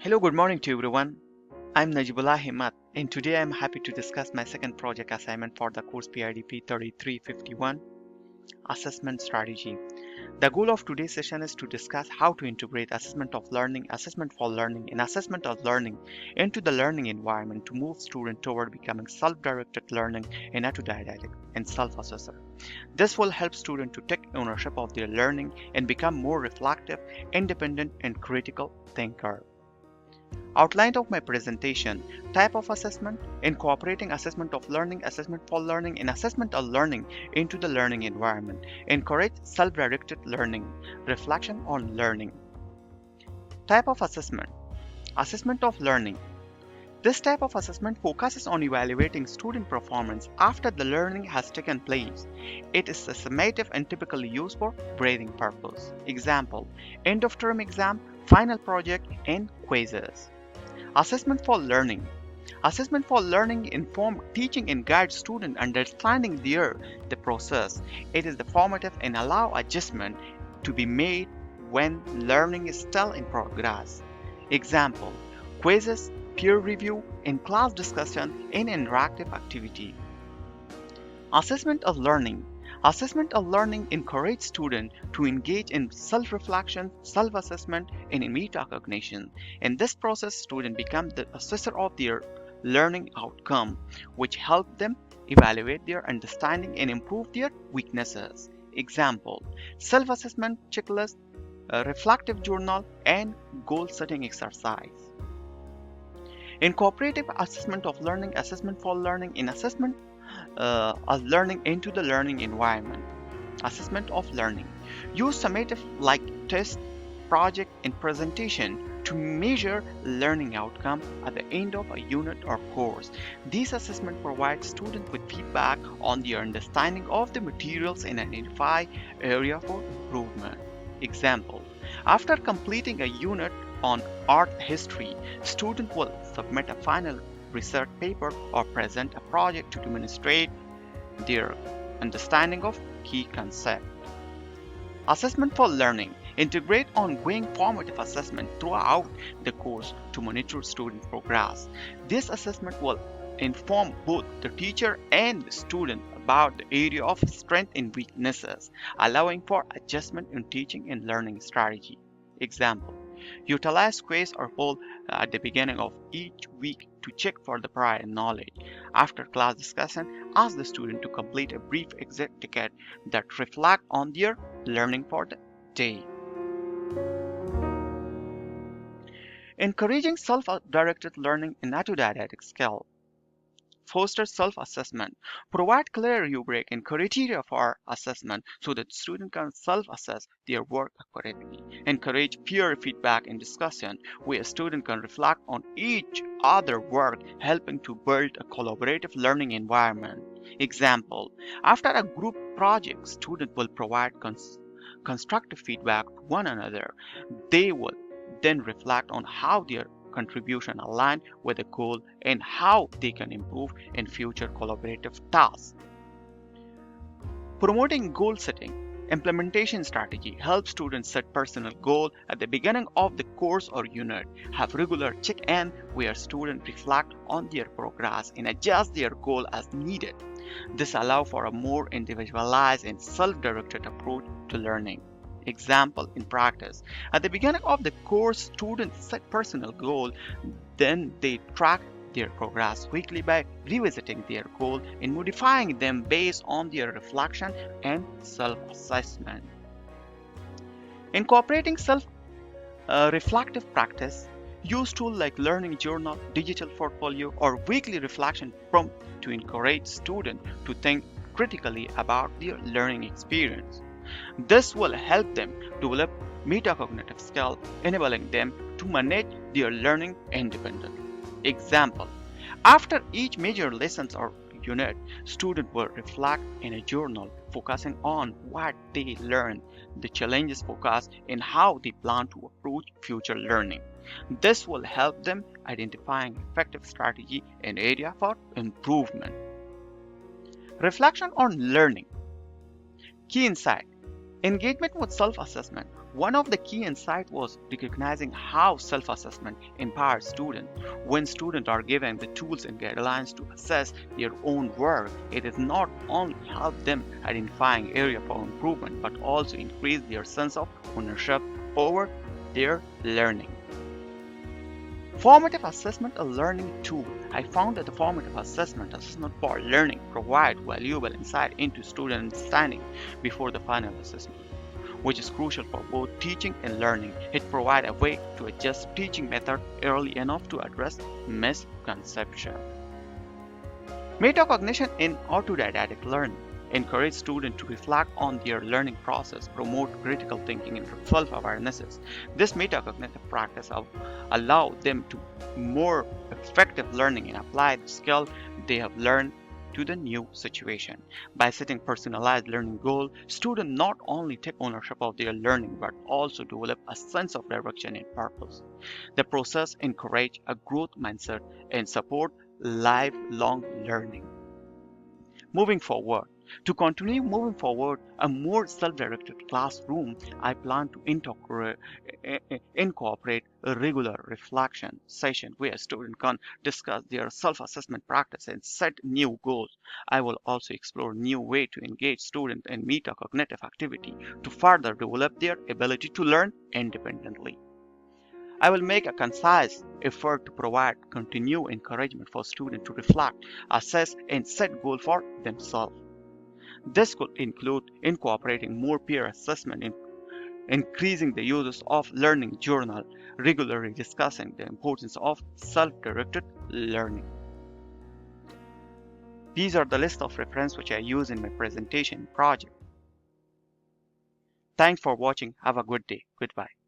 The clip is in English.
Hello, good morning to everyone. I'm Najibullah Himmat, and today I'm happy to discuss my second project assignment for the course PIDP-3351 Assessment Strategy. The goal of today's session is to discuss how to integrate assessment of learning, assessment for learning, and assessment of learning into the learning environment to move students toward becoming self-directed learning and autodidactic and self-assessor. This will help students to take ownership of their learning and become more reflective, independent, and critical thinker. Outline of my presentation: type of assessment, incorporating assessment of learning, assessment for learning, and assessment of learning into the learning environment. Encourage self-directed learning, reflection on learning. Type of assessment: assessment of learning. This type of assessment focuses on evaluating student performance after the learning has taken place. It is summative and typically used for grading purpose. Example: end of term exam, final project, and quizzes. Assessment for learning. Assessment for learning inform teaching and guide student understanding the process. It is the formative and allow adjustment to be made when learning is still in progress. Example: quizzes, peer review, and class discussion in interactive activity. Assessment of learning. Assessment of learning encourages students to engage in self-reflection, self-assessment, and in metacognition. In this process, students become the assessor of their learning outcome, which helps them evaluate their understanding and improve their weaknesses. Example: self-assessment checklist, a reflective journal, and goal-setting exercise. Incorporative assessment of learning, assessment for learning, and assessment of learning into the learning environment. Assessment of learning. Use summative like test, project, and presentation to measure learning outcome at the end of a unit or course. These assessments provide students with feedback on their understanding of the materials and identify area for improvement. Example: after completing a unit on art history, students will submit a final research paper or present a project to demonstrate their understanding of key concepts. Assessment for learning. Integrate ongoing formative assessment throughout the course to monitor student progress. This assessment will inform both the teacher and the student about the area of strength and weaknesses, allowing for adjustment in teaching and learning strategy. Example: utilize quiz or poll at the beginning of each week to check for the prior knowledge. After class discussion, ask the student to complete a brief exit ticket that reflect on their learning for the day. Encouraging self-directed learning and autodidactic skill. Foster self-assessment. Provide clear rubric and criteria for assessment so that students can self-assess their work accurately. Encourage peer feedback and discussion where students can reflect on each other work, helping to build a collaborative learning environment. Example: after a group project, students will provide constructive feedback to one another. They will then reflect on how their contribution align with the goal and how they can improve in future collaborative tasks. Promoting goal setting. Implementation strategy helps students set personal goal at the beginning of the course or unit. Have regular check-in where students reflect on their progress and adjust their goal as needed. This allows for a more individualized and self-directed approach to learning. Example in practice: at the beginning of the course, students set personal goal, then they track their progress weekly by revisiting their goal and modifying them based on their reflection and self-assessment. Incorporating self-reflective practice. Use tools like learning journal, digital portfolio, or weekly reflection prompt to encourage students to think critically about their learning experience. This will help them develop metacognitive skills, enabling them to manage their learning independently. Example: after each major lesson or unit, students will reflect in a journal focusing on what they learned, the challenges focused, and how they plan to approach future learning. This will help them identifying effective strategy and area for improvement. Reflection on learning. Key insight: engagement with self-assessment. One of the key insights was recognizing how self-assessment empowers students. When students are given the tools and guidelines to assess their own work, it is not only help them identifying area for improvement, but also increase their sense of ownership over their learning. Formative assessment, a learning tool. I found that the formative assessment for learning provide valuable insight into student understanding before the final assessment, which is crucial for both teaching and learning. It provides a way to adjust teaching method early enough to address misconception. Metacognition in autodidactic learning. Encourage students to reflect on their learning process, promote critical thinking and self-awarenesses. This metacognitive practice allow them to more effective learning and apply the skill they have learned to the new situation. By setting personalized learning goals, students not only take ownership of their learning but also develop a sense of direction and purpose. The process encourages a growth mindset and support lifelong learning. Moving forward. To continue moving forward, a more self-directed classroom, I plan to incorporate a regular reflection session where students can discuss their self-assessment practice and set new goals. I will also explore new ways to engage students in metacognitive activity to further develop their ability to learn independently. I will make a concise effort to provide continued encouragement for students to reflect, assess, and set goals for themselves. This could include incorporating more peer assessment, increasing the uses of learning journal, regularly discussing the importance of self-directed learning. These are the list of references which I use in my presentation project. Thanks for watching. Have a good day. Goodbye.